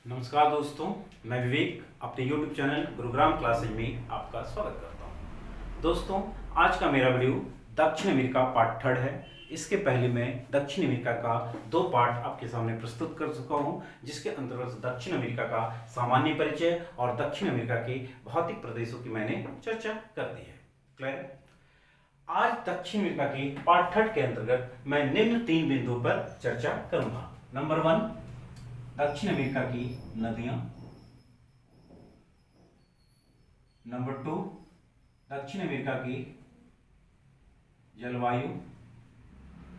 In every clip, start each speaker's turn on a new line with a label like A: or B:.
A: नमस्कार दोस्तों, मैं विवेक अपने YouTube चैनल गुरुग्राम क्लासेज में आपका स्वागत करता हूं। दोस्तों, आज का मेरा वीडियो दक्षिण अमेरिका पार्ट 3 है। इसके पहले मैं दक्षिण अमेरिका का 2 पार्ट आपके सामने प्रस्तुत कर चुका हूं, जिसके अंतर्गत दक्षिण अमेरिका का सामान्य परिचय और दक्षिण अमेरिका के भौतिक प्रदेशों की मैंने चर्चा कर दी है। क्लियर? आज दक्षिण अमेरिका के पार्ट 3 के अंतर्गत मैं निम्न 3 बिंदुओं पर चर्चा करूंगा। नंबर 1, दक्षिण अमेरिका की नदियां। नंबर 2, दक्षिण अमेरिका की जलवायु।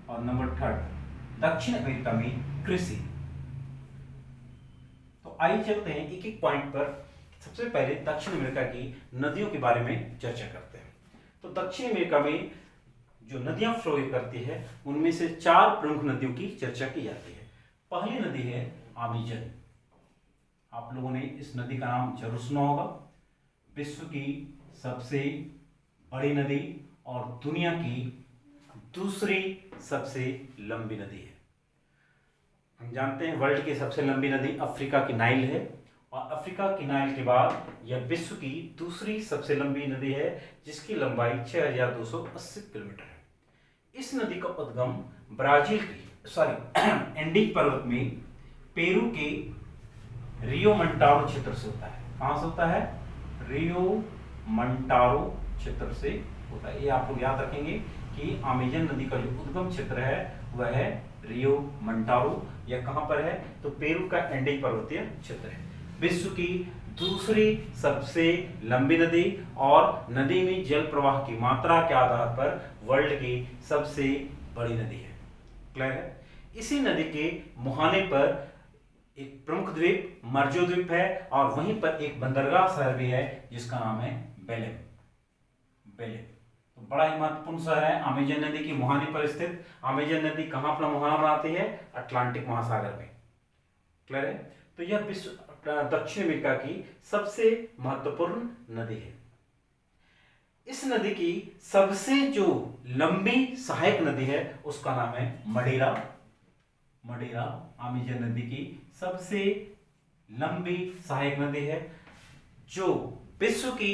A: और नंबर 3, दक्षिण अमेरिका में कृषि। तो आइए चलते हैं एक एक पॉइंट पर। सबसे पहले दक्षिण अमेरिका की नदियों के बारे में चर्चा करते हैं। तो दक्षिण अमेरिका में जो नदियां फ्लो करती है उनमें से 4 प्रमुख नदियों की चर्चा की जाती है। पहली नदी है अमेजन। आप लोगों ने इस नदी का नाम जरूर सुना होगा। विश्व की सबसे बड़ी नदी और दुनिया की दूसरी सबसे लंबी नदी है। हम जानते हैं वर्ल्ड की सबसे लंबी नदी अफ्रीका की नाइल है, और अफ्रीका की नाइल के बाद यह विश्व की दूसरी सबसे लंबी नदी है, जिसकी लंबाई 6280 किलोमीटर है। इस नदी का उद्गम ब्राजील की एंडीज पर्वत में पेरू के रियो मंटारो क्षेत्र से होता है। कहां से होता है? रियो मंटारो क्षेत्र से होता है। ये आप लोग याद रखेंगे कि अमेजन नदी का जो उद्गम क्षेत्र है वह है रियो मंटारो। यह कहां पर है? तो पेरू का एंडीज पर्वतीय क्षेत्र है। विश्व की दूसरी सबसे लंबी नदी और नदी में जल प्रवाह की मात्रा के आधार पर वर्ल्ड की सबसे बड़ी नदी है। क्लियर है? इसी नदी के मुहाने पर एक प्रमुख द्वीप मर्जो द्वीप है, और वहीं पर एक बंदरगाह शहर भी है जिसका नाम है बेलेम। तो बड़ा ही महत्वपूर्ण शहर है अमेजन नदी की मुहाने पर स्थित। अमेजन नदी कहां अपना मुहाना बनाती है? अटलांटिक महासागर में। क्लियर है? तो यह विश्व दक्षिण अमेरिका की सबसे महत्वपूर्ण नदी है। इस नदी की सबसे जो लंबी सहायक नदी है उसका नाम है मडेरा। अमेजन नदी की सबसे लंबी सहायक नदी है, जो विश्व की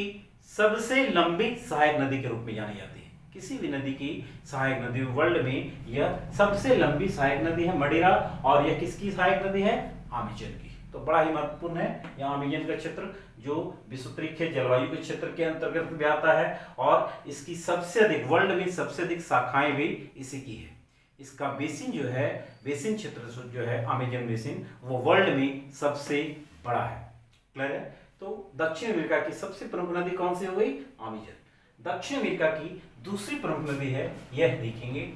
A: सबसे लंबी सहायक नदी के रूप में जानी जाती है। किसी भी नदी की सहायक नदी वर्ल्ड में यह सबसे लंबी सहायक नदी है मडेरा, और यह किसकी सहायक नदी है? अमेजन की। तो बड़ा ही महत्वपूर्ण है यह अमेजन का क्षेत्र, जो विषुवतीय जलवायु के क्षेत्र के अंतर्गत भी आता है, और इसकी सबसे अधिक वर्ल्ड में सबसे अधिक शाखाएं भी इसी की है। इसका बेसिन जो है, बेसिन क्षेत्र जो है अमेजन बेसिन, वो वर्ल्ड में सबसे बड़ा है। क्लियर है? तो दक्षिण अमेरिका की सबसे प्रमुख नदी कौन सी हो गई? अमेजन। दक्षिण अमेरिका की दूसरी प्रमुख नदी है, यह देखेंगे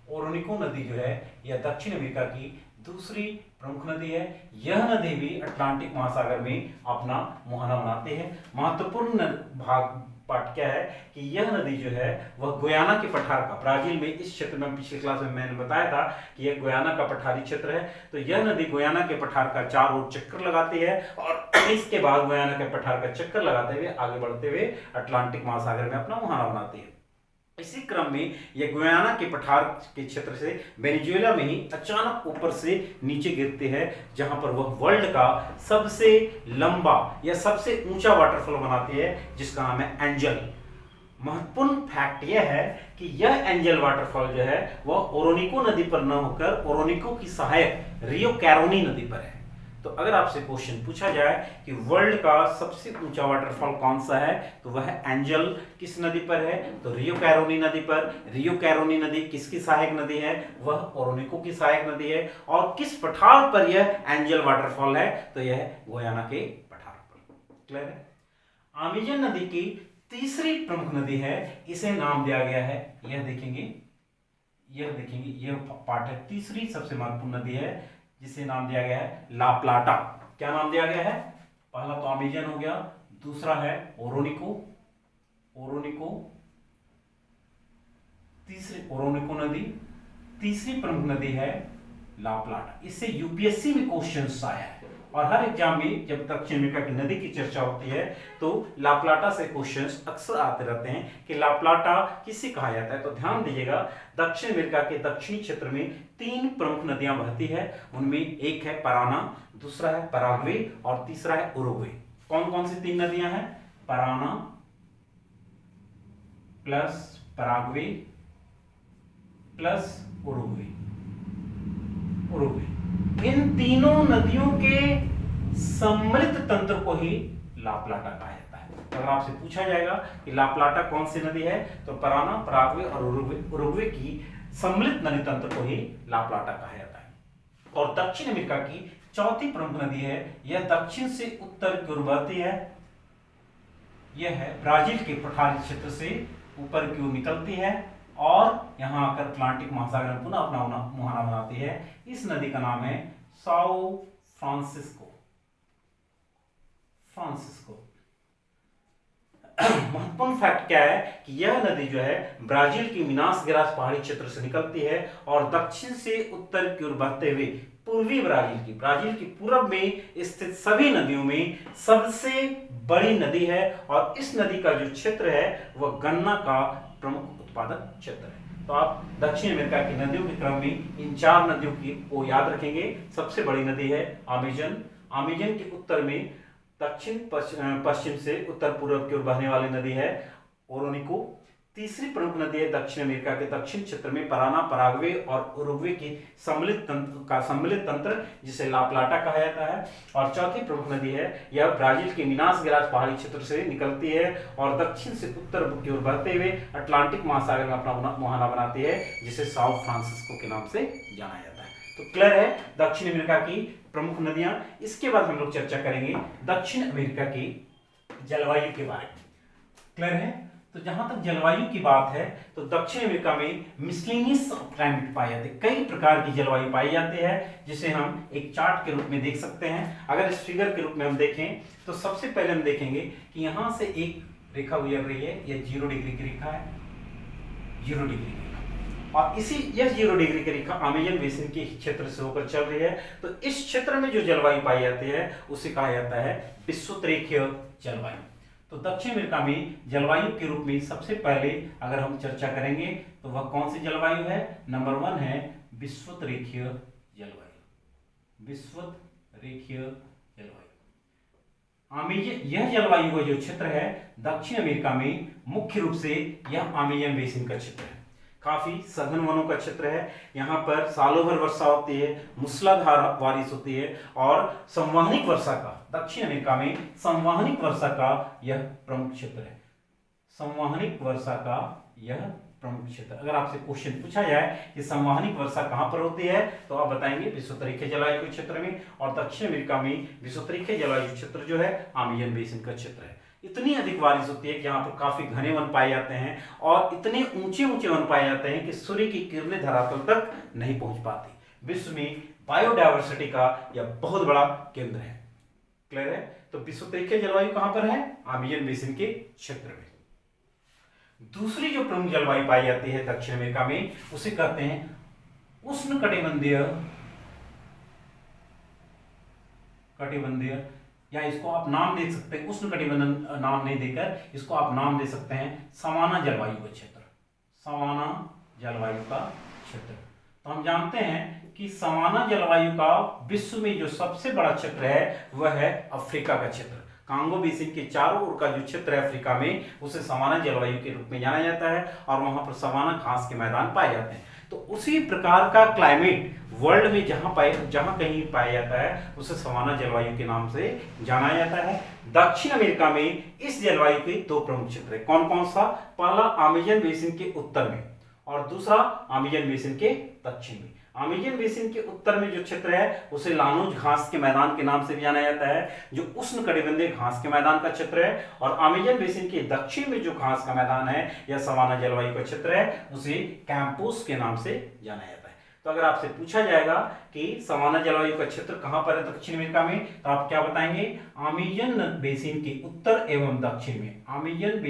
A: ओरोनिको नदी जो है यह दक्षिण अमेरिका की दूसरी प्रमुख नदी है। यह नदी भी अटलांटिक महासागर में अपना मुहाना बनाते हैं। महत्वपूर्ण भाग पार्ट क्या है कि यह नदी जो है वह गुयाना के पठार का, ब्राजील में इस क्षेत्र में पिछले क्लास में मैंने बताया था कि यह गुयाना का पठारी क्षेत्र है। तो यह नदी गुयाना के पठार का चारों ओर चक्कर लगाती है, और इसके बाद गुयाना के पठार का चक्कर लगाते हुए आगे बढ़ते हुए अटलांटिक महासागर में अपना मुहाना बनाती है। इसी क्रम में यह गुयाना के पठार के क्षेत्र से वेनेजुएला में ही अचानक ऊपर से नीचे गिरते हैं, जहां पर वह वर्ल्ड का सबसे लंबा या सबसे ऊंचा वाटरफॉल बनाती है, जिसका नाम है एंजल। महत्वपूर्ण फैक्ट यह है कि यह एंजल वाटरफॉल जो है वह ओरोनिको नदी पर न होकर ओरोनिको की सहायक रियो कैरोनी नदी पर है। तो अगर आपसे क्वेश्चन पूछा जाए कि वर्ल्ड का सबसे ऊंचा वाटरफॉल कौन सा है, तो वह एंजल किस नदी पर है? तो रियो कैरोनी नदी पर। रियो कैरोनी नदी किसकी सहायक नदी है? वह ओरोनिको की सहायक नदी है। और किस पठार पर यह एंजल वाटरफॉल है? तो यह गुयाना के पठार पर। क्लियर है? अमेजन नदी की तीसरी प्रमुख नदी है, इसे नाम दिया गया है, यह देखेंगे यह पार्ट है, तीसरी सबसे महत्वपूर्ण नदी है, जिसे नाम दिया गया है ला प्लाटा। क्या नाम दिया गया है? पहला तो अमेजन हो गया, दूसरा है ओरोनिको, ओरोनिको नदी, तीसरी प्रमुख नदी है ला प्लाटा। इससे यूपीएससी में क्वेश्चन आया है, और हर एग्जाम में जब दक्षिण अमेरिका की नदी की चर्चा होती है तो ला प्लाटा से क्वेश्चंस अक्सर आते रहते हैं कि ला प्लाटा किसे कहा जाता है। तो ध्यान दीजिएगा, दक्षिण अमेरिका के दक्षिणी क्षेत्र में 3 प्रमुख नदियां बहती है। उनमें एक है पराना, दूसरा है पराग्वे और तीसरा है उरुग्वे। कौन कौन सी 3 नदियां हैं? Parana plus Paraguay plus Uruguay. इन तीनों नदियों के सम्मिलित तंत्र को ही ला प्लाटा कहा जाता है। अगर आपसे पूछा जाएगा कि ला प्लाटा कौन सी नदी है, तो पराना, पराग्वे और उरुग्वे की सम्मिलित नदी तंत्र को ही ला प्लाटा कहा जाता है। और दक्षिण अमेरिका की चौथी प्रमुख नदी है, यह दक्षिण से उत्तर की ओर बहती है। यह है ब्राजील के पठारी क्षेत्र से ऊपर की ओर निकलती है और यहां आकर अटलांटिक महासागर में पुनः अपना मुहाना बनाती है। इस नदी का नाम है साओ फ्रांसिस्को। महत्वपूर्ण फैक्ट क्या है कि यह नदी जो है ब्राजील की मिनास गेरास पहाड़ी क्षेत्र से निकलती है और दक्षिण से उत्तर की ओर बहते हुए पूर्वी ब्राजील की पूर्व में स्थित सभी नदियों में सबसे बड़ी नदी है। और इस नदी का जो क्षेत्र है वह गन्ना का प्रमुख उत्पादक क्षेत्र है। तो आप दक्षिण अमेरिका की नदियों के क्रम में इन 4 नदियों को याद रखेंगे। सबसे बड़ी नदी है अमेजन के उत्तर में दक्षिण पश्चिम से उत्तर पूर्व की ओर बहने वाली नदी है ओरोनिको। तीसरी प्रमुख नदी है दक्षिण अमेरिका के दक्षिण क्षेत्र में पराना, पराग्वे और उरुग्वे की सम्मिलित तंत्र जिसे ला प्लाटा कहा जाता है। और चौथी प्रमुख नदी है, यह ब्राजील के मिनास गेरास पहाड़ी क्षेत्र से निकलती है और दक्षिण से उत्तर की ओर बहते हुए अटलांटिक महासागर में अपना मुहाना बनाती है, जिसे साओ फ्रांसिस्को के नाम से जाना जाता है। तो क्लियर है दक्षिण अमेरिका की प्रमुख नदियां। इसके बाद हम लोग चर्चा करेंगे दक्षिण अमेरिका की जलवायु के बारे में। क्लियर है? तो जहां तक जलवायु की बात है तो दक्षिण अमेरिका में मिसलेनियस क्लाइमेट पाए जाते हैं। कई प्रकार की जलवायु पाई जाती है, जिसे हम एक चार्ट के रूप में देख सकते हैं। अगर इस फिगर के रूप में हम देखें तो सबसे पहले हम देखेंगे कि यहां से एक रेखा गुजर रही है, यह 0 डिग्री की रेखा है, 0 डिग्री की रेखा। और यह 0 डिग्री की रेखा अमेजन बेसिन के क्षेत्र से होकर चल रही है। तो इस क्षेत्र में जो जलवायु पाई जाती है उसे कहा जाता है विषुवतरेखीय जलवायु। तो दक्षिण अमेरिका में जलवायु के रूप में सबसे पहले अगर हम चर्चा करेंगे तो वह कौन सी जलवायु है? नंबर 1 है विषुवतरेखीय जलवायु। विषुवतरेखीय जलवायु यह जलवायु का जो क्षेत्र है दक्षिण अमेरिका में मुख्य रूप से यह अमेजन बेसिन का क्षेत्र है। काफी सघन वनों का क्षेत्र है। यहाँ पर सालों भर वर्षा होती है, मूसलाधार बारिश होती है और संवहनिक वर्षा का दक्षिण अमेरिका में संवहनिक वर्षा का यह प्रमुख क्षेत्र है। संवहनिक वर्षा का यह प्रमुख क्षेत्र। अगर आपसे क्वेश्चन पूछा जाए कि संवहनिक वर्षा कहां पर होती है तो आप बताएंगे विषुवतरेखीय जलवायु के क्षेत्र में। और दक्षिण अमेरिका में विषुवतरेखीय जलवायु क्षेत्र जो है अमेजन बेसिन का क्षेत्र है। इतनी अधिक बारिश होती है कि यहाँ पर काफी घने वन पाए जाते हैं और इतने ऊंचे ऊंचे वन पाए जाते हैं कि सूर्य की किरणें धरातल तक नहीं पहुंच पाती। विश्व में बायोडायवर्सिटी का यह बहुत बड़ा केंद्र है। क्लियर है? तो विषुवतरेखीय जलवायु कहां पर है? अमेजन बेसिन के क्षेत्र में। दूसरी जो प्रमुख जलवायु पाई जाती है दक्षिण अमेरिका में उसे कहते हैं उष्णकटिबंधीय या इसको आप नाम दे सकते हैं, उष्णकटिबंधीय नाम नहीं देकर इसको आप नाम दे सकते हैं सवाना जलवायु का क्षेत्र। सवाना जलवायु का क्षेत्र। तो हम जानते हैं कि सवाना जलवायु का विश्व में जो सबसे बड़ा क्षेत्र है वह है अफ्रीका का क्षेत्र। कांगो बेसिन के चारों ओर का जो क्षेत्र है अफ्रीका में उसे सवाना जलवायु के रूप में जाना जाता है और वहां पर सवाना घास के मैदान पाए जाते हैं। तो उसी प्रकार का क्लाइमेट वर्ल्ड में जहां कहीं पाया जाता है उसे सवाना जलवायु के नाम से जाना जाता है। दक्षिण अमेरिका में इस जलवायु के 2 प्रमुख क्षेत्र है। कौन कौन सा? पहला अमेजन बेसिन के उत्तर में और दूसरा अमेजन बेसिन के दक्षिण में। अमेजन बेसिन के उत्तर में जो क्षेत्र है उसे लानोज घास के मैदान के नाम से भी जाना जाता है, जो उष्णकटिबंधीय घास के मैदान का क्षेत्र है। और अमेजन बेसिन के दक्षिण में जो घास का मैदान है या सवाना जलवायु का क्षेत्र है उसे कैंपोस के नाम से जाना जाता है। तो अगर आपसे पूछा जाएगा कि सवाना जलवायु का क्षेत्र कहां पर है दक्षिण अमेरिका में, तो आप क्या बताएंगे? अमेजन बेसिन के उत्तर एवं दक्षिण में। अमेजन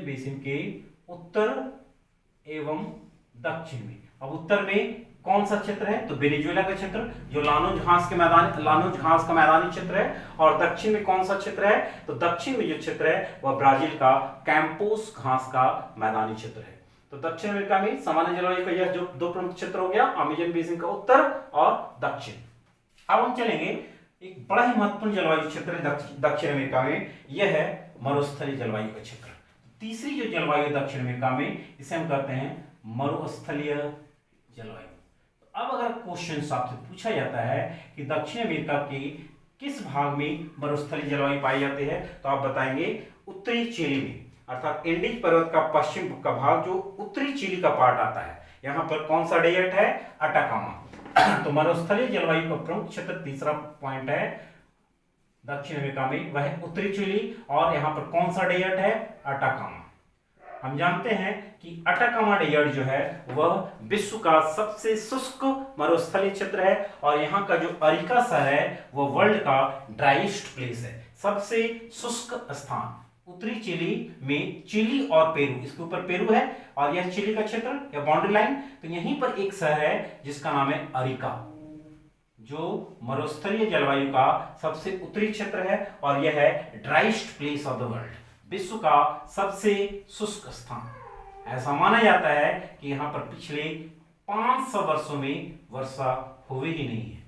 A: बेसिन के उत्तर एवं दक्षिण में। अब उत्तर में कौन सा क्षेत्र है? तो वेनेजुएला का क्षेत्र जो लानोज घास का मैदानी क्षेत्र है। और दक्षिण में कौन सा क्षेत्र है? तो दक्षिण में जो क्षेत्र है वह ब्राजील का कैंपोस घास का मैदानी क्षेत्र है। तो दक्षिण अमेरिका में सामान्य जलवायु का यह जो दो प्रमुख क्षेत्र हो गया, अमेजन बेसिन का उत्तर और दक्षिण। अब हम चलेंगे, एक बड़ा ही महत्वपूर्ण जलवायु क्षेत्र है दक्षिण अमेरिका में, यह है मरुस्थलीय जलवायु का क्षेत्र। तीसरी जो जलवायु दक्षिण अमेरिका में, इसे हम कहते हैं मरुस्थलीय जलवायु। अब अगर क्वेश्चन आपसे पूछा जाता है कि दक्षिण अमेरिका के किस भाग में मरुस्थलीय जलवायु पाई जाती है, तो आप बताएंगे उत्तरी चिली में, अर्थात एंडीज पर्वत का पश्चिम का भाग जो उत्तरी चिली का पार्ट आता है, यहाँ पर कौन सा डेजर्ट है? अटाकामा। तो मरुस्थलीय जलवायु का प्रमुख क्षेत्र तीसरा पॉइंट है दक्षिण अमेरिका में, वह है उत्तरी चिली। और यहाँ पर कौन सा डेजर्ट है? अटाकामा। हम जानते हैं कि अटाकामा डेजर्ट जो है वह विश्व का सबसे शुष्क मरुस्थलीय क्षेत्र है, और यहाँ का जो अरिका शहर है वह वर्ल्ड का ड्राइएस्ट प्लेस है, सबसे शुष्क स्थान। उत्तरी चिली में चिली और पेरू, इसके ऊपर पेरू है और यह चिली का क्षेत्र या बाउंड्री लाइन। तो यहीं पर एक शहर है जिसका नाम है अरिका, जो मरुस्थलीय जलवायु का सबसे उत्तरी क्षेत्र है, और यह है driest place of the world, विश्व का सबसे शुष्क स्थान। ऐसा माना जाता है कि यहाँ पर पिछले 500 वर्षों में वर्षा हुई ही नहीं है,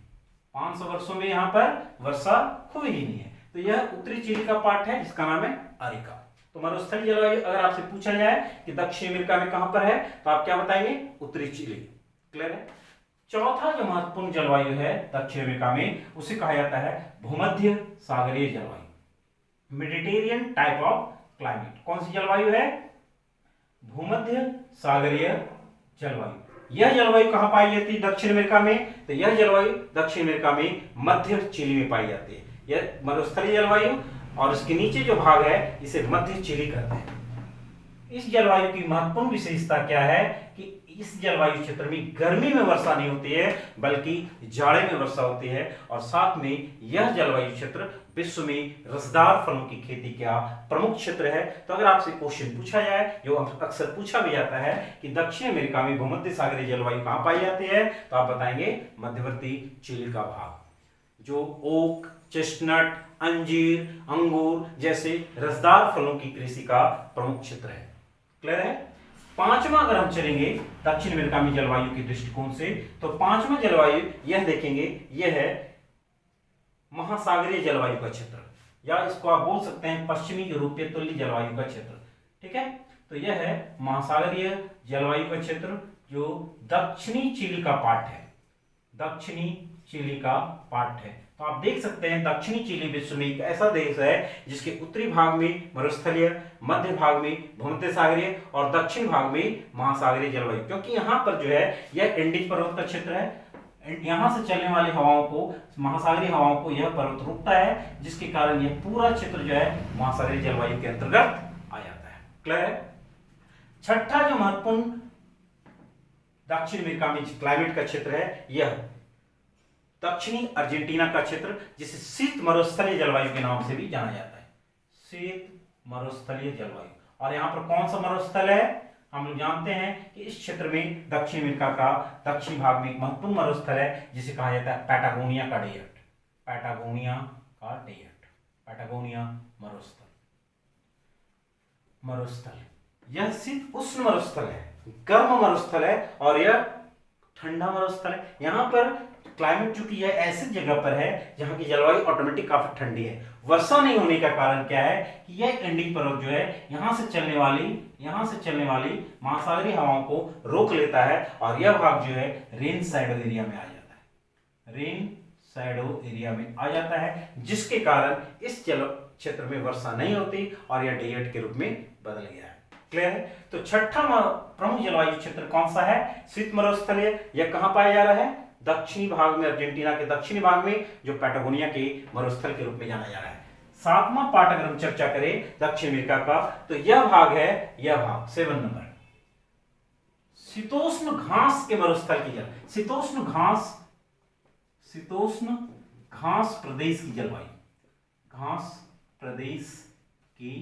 A: 500 वर्षों में यहाँ पर वर्षा हुई ही नहीं है। तो यह उत्तरी चिली का पार्ट है जिसका नाम है अरिका। तो मरुस्थलीय जलवायु अगर आपसे पूछा जाए कि दक्षिण अमेरिका में कहां पर है, तो आप क्या बताएंगे? उत्तरी चिली। क्लियर है? चौथा जो महत्वपूर्ण जलवायु है दक्षिण अमेरिका में, उसे कहा जाता है भूमध्य सागरीय जलवायु, मेडिटेरियन टाइप ऑफ क्लाइमेट। कौन सी जलवायु है? भूमध्य सागरीय जलवायु। यह जलवायु कहां पाई जाती है दक्षिण अमेरिका में? तो यह जलवायु दक्षिण अमेरिका में मध्य चिली में पाई जाती है। यह मरुस्थलीय जलवायु, और इसके नीचे जो भाग है इसे मध्य चिली कहते हैं। इस जलवायु की महत्वपूर्ण विशेषता क्या है कि इस जलवायु क्षेत्र में गर्मी में वर्षा नहीं होती है बल्कि जाड़े में वर्षा होती है, और साथ में यह जलवायु क्षेत्र विश्व में रसदार फलों की खेती का प्रमुख क्षेत्र है। तो अगर आपसे क्वेश्चन पूछा जाए, जो अक्सर पूछा भी जाता है कि दक्षिण अमेरिका में भूमध्य सागरीय जलवायु कहां पाई जाती है, तो आप बताएंगे मध्यवर्ती चिली का भाग, जो ओक, चेस्टनट, अंजीर, अंगूर जैसे रसदार फलों की कृषि का प्रमुख क्षेत्र है। क्लियर है? पांचवा अगर हम चलेंगे दक्षिण अमेरिका में जलवायु के दृष्टिकोण से, तो पांचवा जलवायु यह देखेंगे, यह है महासागरीय जलवायु का क्षेत्र, या इसको आप बोल सकते हैं पश्चिमी यूरोपीय तुल्य जलवायु का क्षेत्र। ठीक है? तो यह है महासागरीय जलवायु का क्षेत्र जो दक्षिणी चिली का पार्ट है, दक्षिणी चिली का पार्ट है। तो आप देख सकते हैं दक्षिणी चिली विश्व में एक ऐसा देश है जिसके उत्तरी भाग में मरुस्थलीय, मध्य भाग में भूमध्य सागरीय और दक्षिण भाग में महासागरीय जलवायु। क्योंकि यहाँ पर जो है यह एंडीज पर्वत का क्षेत्र है, यहां से चलने वाली हवाओं को, महासागरीय हवाओं को यह पर्वत रोकता है, जिसके कारण यह पूरा क्षेत्र जो है महासागरीय जलवायु के अंतर्गत आ जाता है। क्लियर है? छठा जो महत्वपूर्ण दक्षिण अमेरिका में क्लाइमेट का क्षेत्र है, यह दक्षिणी अर्जेंटीना का क्षेत्र, जिसे शीत मरुस्थलीय जलवायु के नाम से भी जाना जाता है, शीत मरुस्थलीय जलवायु। और यहाँ पर कौन सा मरुस्थल है? हम लोग जानते हैं कि इस क्षेत्र में दक्षिण अमेरिका का दक्षिण भाग में एक महत्वपूर्ण मरुस्थल है जिसे कहा जाता है पैटागोनिया का डेजर्ट, पैटागोनिया का डेजर्ट, पैटागोनिया मरुस्थल। यह शीत उष्ण मरुस्थल है, गर्म मरुस्थल है, और यह ठंडा मरुस्थल है। यहाँ पर क्लाइमेट चूंकि यह ऐसी जगह पर है जहां की जलवायु ऑटोमेटिक काफी ठंडी है। वर्षा नहीं होने का कारण क्या है कि यह एंडीज पर्वत जो है यहां से चलने वाली महासागरीय हवाओं को रोक लेता है, और यह भाग जो है रेन शैडो एरिया में आ जाता है, रेन शैडो एरिया में आ जाता है, जिसके कारण इस क्षेत्र में वर्षा नहीं होती और यह डेजर्ट के रूप में बदल गया है। क्लियर है? तो छठा प्रमुख जलवायु क्षेत्र कौन सा है? शीत मरुस्थलीय। यह कहां पाया जा रहा है? दक्षिणी भाग में, अर्जेंटीना के दक्षिणी भाग में, जो पैटागोनिया के मरुस्थल के रूप में जाना जा रहा है। सातवां पार्ट अगर हम चर्चा करें दक्षिण अमेरिका का, तो यह भाग है, यह भाग 7 नंबर, शीतोष्ण घास के मरुस्थल की जलवायु, शीतोष्ण घास प्रदेश की जलवायु, घास प्रदेश की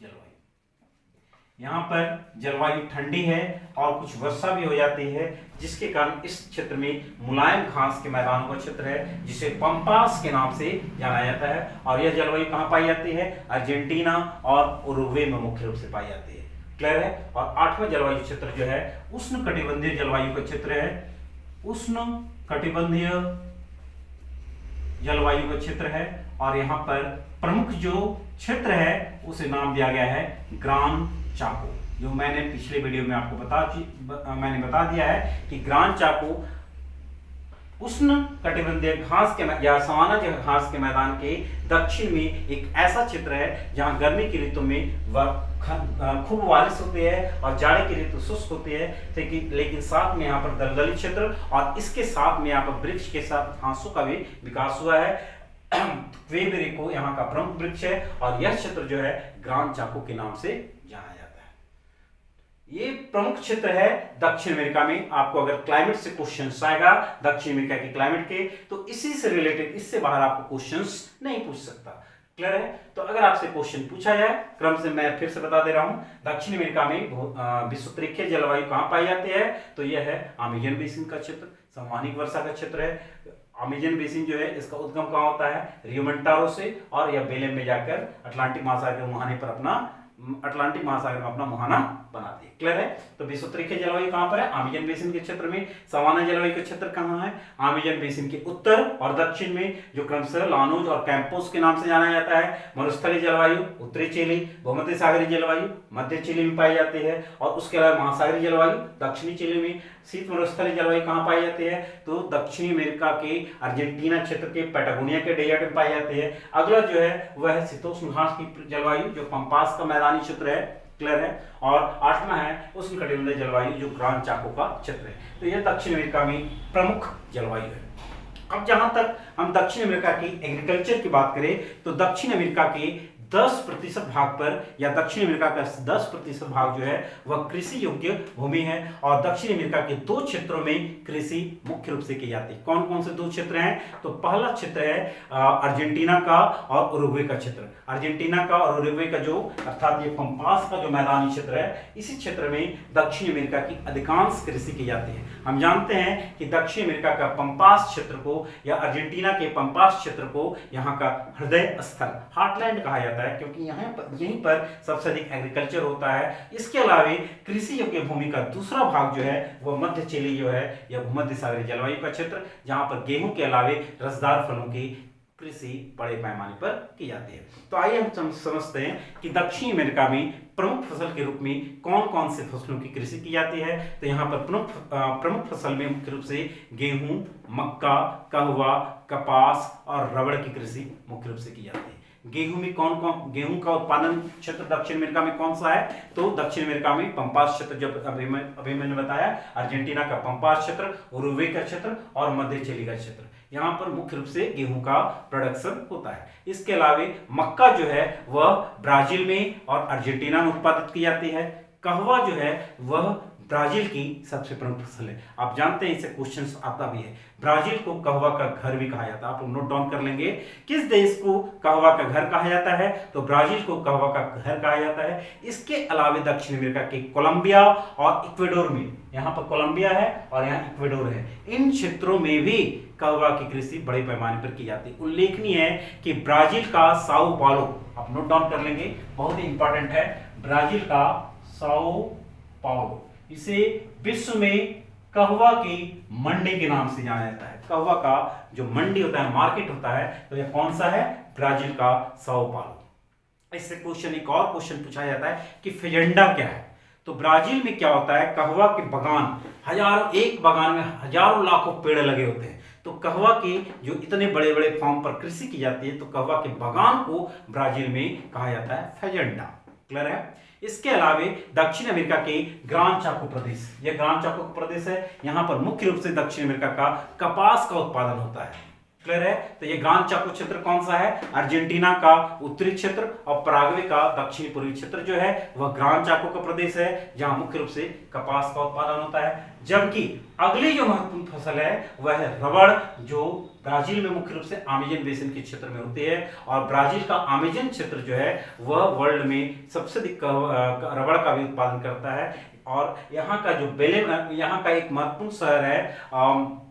A: जलवायु। यहाँ पर जलवायु ठंडी है और कुछ वर्षा भी हो जाती है, जिसके कारण इस क्षेत्र में मुलायम घास के मैदानों का क्षेत्र है, जिसे पंपास के नाम से जाना जाता है। और यह जलवायु कहाँ पाई जाती है? अर्जेंटीना और उरुग्वे में मुख्य रूप से पाई जाती है। क्लियर है। और 8वां जलवायु क्षेत्र जो है उष्ण कटिबंधीय जलवायु का क्षेत्र है। उष्ण कटिबंधीय जलवायु का क्षेत्र है और यहाँ पर प्रमुख जो क्षेत्र है उसे नाम दिया गया है ग्रान चाको, जो मैंने पिछले वीडियो में आपको बता दिया है कि ग्रान चाको उष्ण कटिबंधीय घास के या सवाना घास के मैदान के दक्षिण में एक ऐसा क्षेत्र है जहां गर्मी की ऋतु में वह खूब बारिश होती है और जाड़े की ऋतु शुष्क होती है, लेकिन साथ में यहाँ पर दलदली क्षेत्र और इसके साथ में यहाँ पर वृक्ष के साथ घासों का भी विकास हुआ है। वेबेरिको यहाँ का प्रमुख वृक्ष है और यह क्षेत्र जो है ग्रान चाको के नाम से जाना जाता है। ये प्रमुख क्षेत्र है दक्षिण अमेरिका में। आपको अगर क्लाइमेट से क्वेश्चंस आएगा दक्षिण अमेरिका के क्लाइमेट के, तो इसी से रिलेटेड, इससे बाहर आपको क्वेश्चंस नहीं पूछ सकता। क्लियर है। तो अगर आपसे क्वेश्चन पूछा जाए, क्रम से मैं फिर से बता दे रहा हूं, दक्षिण अमेरिका में विषुववृत्तीय जलवायु कहां पाई जाती है? तो यह है अमेजन बेसिन का क्षेत्र, संवहनिक वर्षा का क्षेत्र है। अमेजन बेसिन जो है इसका उद्गम कहां होता है? रियो मोंटारो से, और यह बेलेम में जाकर अटलांटिक महासागर के मुहाने पर अपना मुहाना बनाती है। क्लियर है। तो विषुववृत्तीय जलवायु कहां पर है? अमेजन बेसिन के क्षेत्र में। सवाना जलवायु का क्षेत्र कहां है? अमेजन बेसिन के उत्तर और दक्षिण में, जो क्रमशः लानोज और कैंपोस के नाम से जाना जाता है। मरुस्थलीय जलवायु उत्तरी चिली, भूमध्य सागरीय जलवायु मध्य चिली में पाई जाती है, और उसके अलावा महासागरीय जलवायु दक्षिणी चिली में। शीत मरुस्थलीय जलवायु कहां पाई जाती है? तो दक्षिणी अमेरिका के अर्जेंटीना क्षेत्र के पैटागोनिया के डेजर्ट में पाई जाती है। अगला जो है वह है शीतोष्ण घास की जलवायु, जो पंपास का मैदानी क्षेत्र है। क्लियर है। और 8वां है उष्ण कटिबंधीय जलवायु, जो ग्रान चाको का क्षेत्र है। तो यह दक्षिण अमेरिका में प्रमुख जलवायु है। अब जहां तक हम दक्षिण अमेरिका की एग्रीकल्चर की बात करें, तो दक्षिण अमेरिका के 10% भाग पर, या दक्षिण अमेरिका का 10% भाग जो है वह कृषि योग्य भूमि है, और दक्षिण अमेरिका के 2 क्षेत्रों में कृषि मुख्य रूप से की जाती है। कौन कौन से 2 क्षेत्र हैं? तो पहला क्षेत्र है अर्जेंटीना का और उरुग्वे का क्षेत्र। अर्जेंटीना का और उरुग्वे का जो, अर्थात ये पंपास का जो मैदानी क्षेत्र है, इसी क्षेत्र में दक्षिण अमेरिका की अधिकांश कृषि की जाती है। हम जानते हैं कि दक्षिण अमेरिका का पंपास क्षेत्र को, या अर्जेंटीना के पंपास क्षेत्र को यहाँ का हृदय स्थल, हार्टलैंड कहा जाता है, क्योंकि यहीं पर सबसे अधिक एग्रीकल्चर होता है। इसके अलावा कृषि योग्य भूमि का दूसरा भाग जो है वह मध्य चिली जो है, यह भूमध्य सागरीय जलवायु का क्षेत्र, जहां पर गेहूं के अलावे रसदार फलों की कृषि बड़े पैमाने पर की जाती है। तो आइए हम समझते हैं कि दक्षिण अमेरिका में प्रमुख फसल के रूप में कौन कौन से फसलों की कृषि की जाती है। तो यहाँ पर प्रमुख फसल में मुख्य रूप से गेहूं, मक्का, कहवा, कपास और रबड़ की कृषि मुख्य रूप से की जाती है। गेहूं में गेहूं का उत्पादन क्षेत्र दक्षिण अमेरिका में कौन सा है? तो दक्षिण अमेरिका में पंपास क्षेत्र, जब अभी मैंने बताया, अर्जेंटीना का पंपास क्षेत्र, उरुग्वे का क्षेत्र और मध्य चिली का क्षेत्र, यहाँ पर मुख्य रूप से गेहूं का प्रोडक्शन होता है। इसके अलावा मक्का जो है वह ब्राजील में और अर्जेंटीना में उत्पादित की जाती है। कहवा जो है वह ब्राजील की सबसे प्रमुख फसल है। आप जानते हैं इससे क्वेश्चंस आता भी है। ब्राजील को कहवा का घर भी कहा जाता है। आप लोग नोट डाउन कर लेंगे, किस देश को कहवा का घर कहा जाता है? तो ब्राजील को कहवा का घर कहा जाता है। इसके अलावा दक्षिण अमेरिका के कोलंबिया और इक्वेडोर में, यहाँ पर कोलंबिया है और यहाँ इक्वेडोर है, इन क्षेत्रों में भी कहवा की कृषि बड़े पैमाने पर की जाती है। उल्लेखनीय है कि ब्राजील का साओ पाउलो, आप नोट डाउन कर लेंगे, बहुत ही इंपॉर्टेंट है, ब्राजील का साओ पाउलो, इसे विश्व में कहवा की मंडी के नाम से जाना जाता है। कहवा का जो मंडी होता है, मार्केट होता है, तो यह कौन सा है? ब्राजील का साओ पाउलो। इससे एक और क्वेश्चन पूछा जाता है कि फेजेंडा क्या है? तो ब्राजील में क्या होता है, कहवा के बगान, एक बगान में हजारों लाखों पेड़ लगे होते हैं। तो कहवा के जो इतने बड़े बड़े फार्म पर कृषि की जाती है, तो कहवा के बगान को ब्राजील में कहा जाता है फेजेंडा। क्लियर है। इसके अलावा दक्षिण अमेरिका के ग्रान चाको प्रदेश, यह ग्रान चाको प्रदेश है, यहाँ पर मुख्य रूप से दक्षिण अमेरिका का कपास का उत्पादन होता है। क्लियर है। तो ये ग्रान चाको क्षेत्र कौन सा है, अर्जेंटीना का उत्तरी क्षेत्र, और पराग्वे का दक्षिणी पूर्वी क्षेत्र जो है वह ग्रान चाको का प्रदेश है, जहां मुख्य रूप से कपास का उत्पादन होता है। जबकि अगली जो महत्वपूर्ण फसल है वह है रबड़, जो ब्राजील में मुख्य रूप से अमेजन बेसिन के क्षेत्र में होती है, और ब्राजील का अमेजन क्षेत्र जो है वह वर्ल्ड में सबसे अधिक रबड़ का भी उत्पादन करता है। और यहाँ का जो बेलेम, यहाँ का एक महत्वपूर्ण शहर है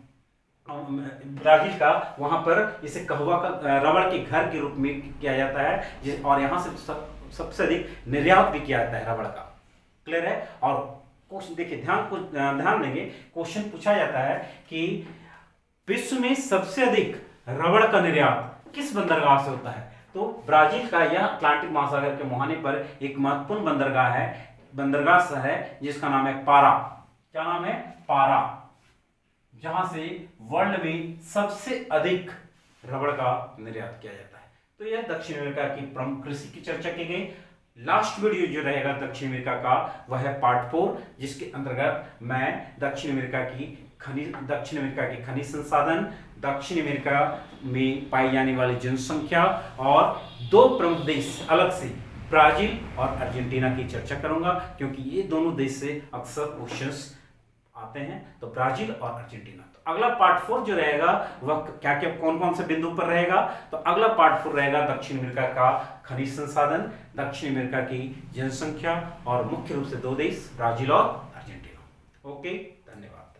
A: ब्राजील का, वहां पर इसे कहवा का रबड़ के घर के रूप में किया जाता है, और यहाँ से सबसे अधिक निर्यात भी किया जाता है रबड़ का। क्लियर है। और क्वेश्चन देखिए, ध्यान देंगे, क्वेश्चन पूछा जाता है कि विश्व में सबसे अधिक रबड़ का निर्यात किस बंदरगाह से होता है। तो ब्राजील का यह अटलांटिक महासागर के मुहाने पर एक महत्वपूर्ण बंदरगाह शहर है जिसका नाम है पारा। क्या नाम है, पारा, जहां से वर्ल्ड में सबसे अधिक रबड़ का निर्यात किया जाता है। तो यह दक्षिण अमेरिका की प्रमुख कृषि की चर्चा की गई। लास्ट वीडियो जो रहेगा दक्षिण अमेरिका का वह है पार्ट 4, जिसके अंतर्गत मैं दक्षिण अमेरिका की खनिज संसाधन, दक्षिण अमेरिका में पाई जाने वाली जनसंख्या, और 2 प्रमुख देश अलग से ब्राजील और अर्जेंटीना की चर्चा करूंगा, क्योंकि ये दोनों देश से अक्सर क्वेश्चंस आते हैं, तो ब्राजील और अर्जेंटीना। तो अगला पार्ट 4 जो रहेगा वह क्या क्या कौन कौन से बिंदु पर रहेगा। तो अगला पार्ट 4 रहेगा दक्षिण अमेरिका का खनिज संसाधन, दक्षिण अमेरिका की जनसंख्या, और मुख्य रूप से 2 देश ब्राजील और अर्जेंटीना। ओके, धन्यवाद।